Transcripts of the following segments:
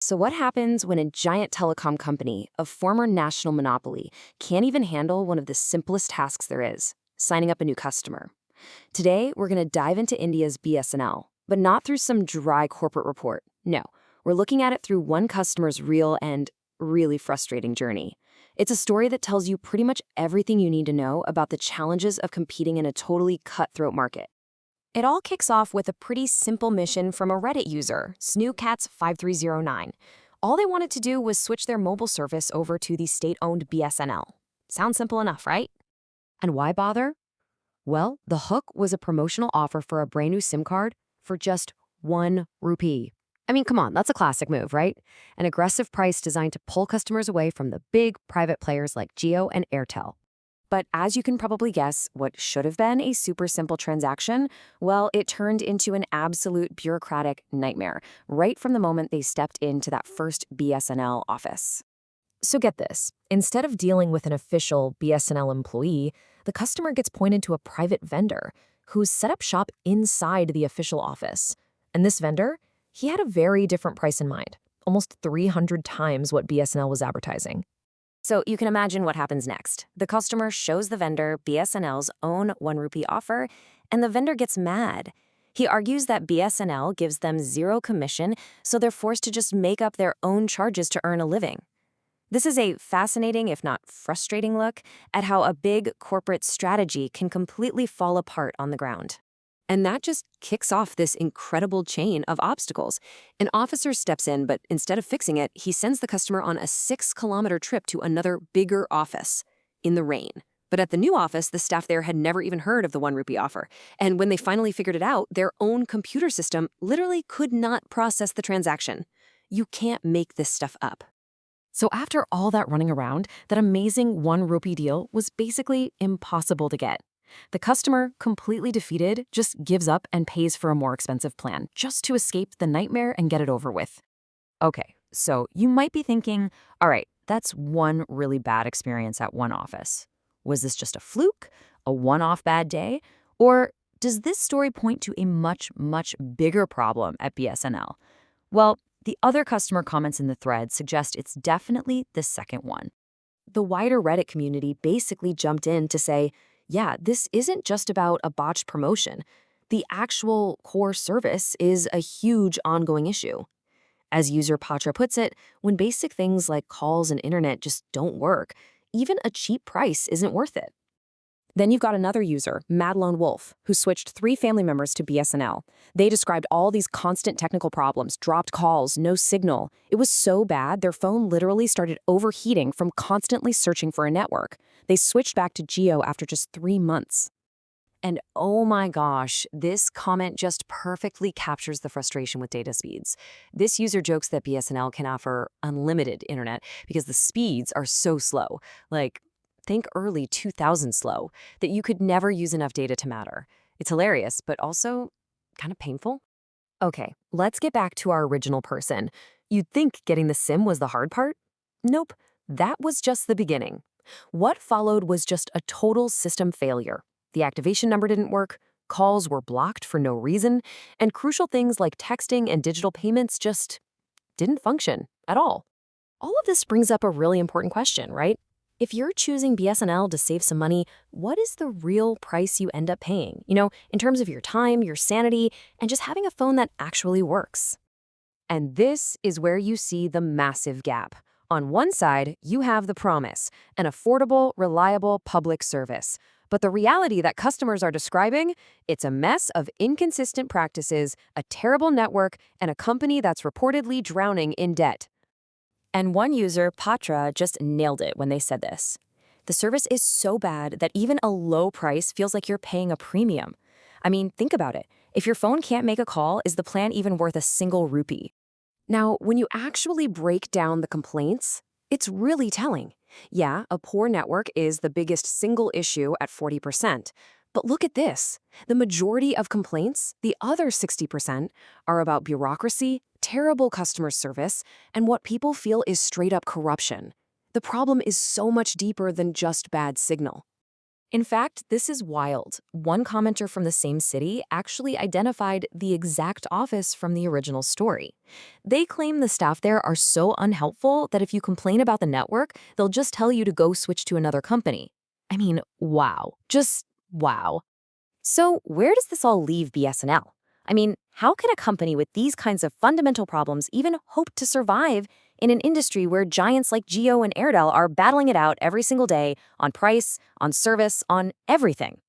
So, what happens when a giant telecom company, a former national monopoly, can't even handle one of the simplest tasks there is, signing up a new customer? Today, we're going to dive into India's BSNL, but not through some dry corporate report. No, we're looking at it through one customer's real and really frustrating journey. It's a story that tells you pretty much everything you need to know about the challenges of competing in a totally cutthroat market. It all kicks off with a pretty simple mission from a Reddit user, snoocats5309. All they wanted to do was switch their mobile service over to the state-owned BSNL. Sounds simple enough, right? And why bother? Well, the hook was a promotional offer for a brand new SIM card for just 1 rupee. I mean, come on, that's a classic move, right? An aggressive price designed to pull customers away from the big private players like Jio and Airtel. But as you can probably guess, what should have been a super simple transaction, well, it turned into an absolute bureaucratic nightmare right from the moment they stepped into that first BSNL office. So get this, instead of dealing with an official BSNL employee, the customer gets pointed to a private vendor who's set up shop inside the official office. And this vendor, he had a very different price in mind, almost 300 times what BSNL was advertising. So you can imagine what happens next. The customer shows the vendor BSNL's own 1 rupee offer, and the vendor gets mad. He argues that BSNL gives them zero commission, so they're forced to just make up their own charges to earn a living. This is a fascinating, if not frustrating, look at how a big corporate strategy can completely fall apart on the ground. And that just kicks off this incredible chain of obstacles. An officer steps in, but instead of fixing it, he sends the customer on a 6-kilometer trip to another, bigger office in the rain. But at the new office, the staff there had never even heard of the 1 rupee offer. And when they finally figured it out, their own computer system literally could not process the transaction. You can't make this stuff up. So after all that running around, that amazing 1 rupee deal was basically impossible to get. The customer, completely defeated, just gives up and pays for a more expensive plan, just to escape the nightmare and get it over with. Okay, so you might be thinking, all right, that's one really bad experience at one office. Was this just a fluke, a one-off bad day? Or does this story point to a much, much bigger problem at BSNL? Well, the other customer comments in the thread suggest it's definitely the second one. The wider Reddit community basically jumped in to say, yeah, this isn't just about a botched promotion. The actual core service is a huge ongoing issue. As user Patra puts it, when basic things like calls and internet just don't work, even a cheap price isn't worth it. Then you've got another user, Madlone Wolf, who switched 3 family members to BSNL. They described all these constant technical problems, dropped calls, no signal. It was so bad, their phone literally started overheating from constantly searching for a network. They switched back to Geo after just 3 months. And oh my gosh, this comment just perfectly captures the frustration with data speeds. This user jokes that BSNL can offer unlimited internet because the speeds are so slow, like think early 2000 slow, that you could never use enough data to matter. It's hilarious, but also kind of painful. Okay, let's get back to our original person. You'd think getting the SIM was the hard part? Nope, that was just the beginning. What followed was just a total system failure. The activation number didn't work, calls were blocked for no reason, and crucial things like texting and digital payments just didn't function at all. All of this brings up a really important question, right? If you're choosing BSNL to save some money, what is the real price you end up paying? In terms of your time, your sanity, and just having a phone that actually works. And this is where you see the massive gap. On one side, you have the promise, an affordable, reliable public service. But the reality that customers are describing, it's a mess of inconsistent practices, a terrible network, and a company that's reportedly drowning in debt. And one user, Patra, just nailed it when they said this. The service is so bad that even a low price feels like you're paying a premium. I mean, think about it. If your phone can't make a call, is the plan even worth a single rupee? Now, when you actually break down the complaints, it's really telling. Yeah, a poor network is the biggest single issue at 40%. But look at this. The majority of complaints, the other 60%, are about bureaucracy, terrible customer service, and what people feel is straight-up corruption. The problem is so much deeper than just bad signal. In fact, this is wild. One commenter from the same city actually identified the exact office from the original story. They claim the staff there are so unhelpful that if you complain about the network, they'll just tell you to go switch to another company. I mean, wow. Just wow. So, where does this all leave BSNL? I mean, how can a company with these kinds of fundamental problems even hope to survive in an industry where giants like Geo and Airdel are battling it out every single day on price, on service, on everything?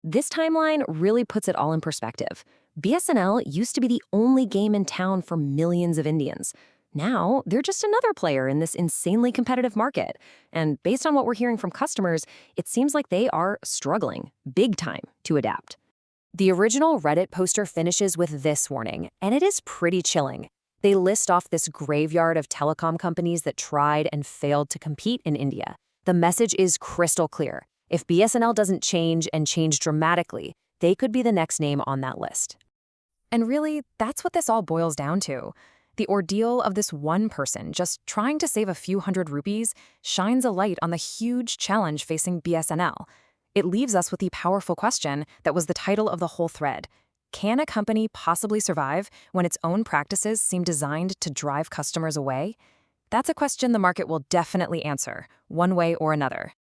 This timeline really puts it all in perspective. BSNL used to be the only game in town for millions of Indians. Now, they're just another player in this insanely competitive market. And based on what we're hearing from customers, it seems like they are struggling, big time, to adapt. The original Reddit poster finishes with this warning, and it is pretty chilling. They list off this graveyard of telecom companies that tried and failed to compete in India. The message is crystal clear. If BSNL doesn't change and change dramatically, they could be the next name on that list. And really, that's what this all boils down to. The ordeal of this one person just trying to save a few hundred rupees shines a light on the huge challenge facing BSNL. It leaves us with the powerful question that was the title of the whole thread. Can a company possibly survive when its own practices seem designed to drive customers away? That's a question the market will definitely answer, one way or another.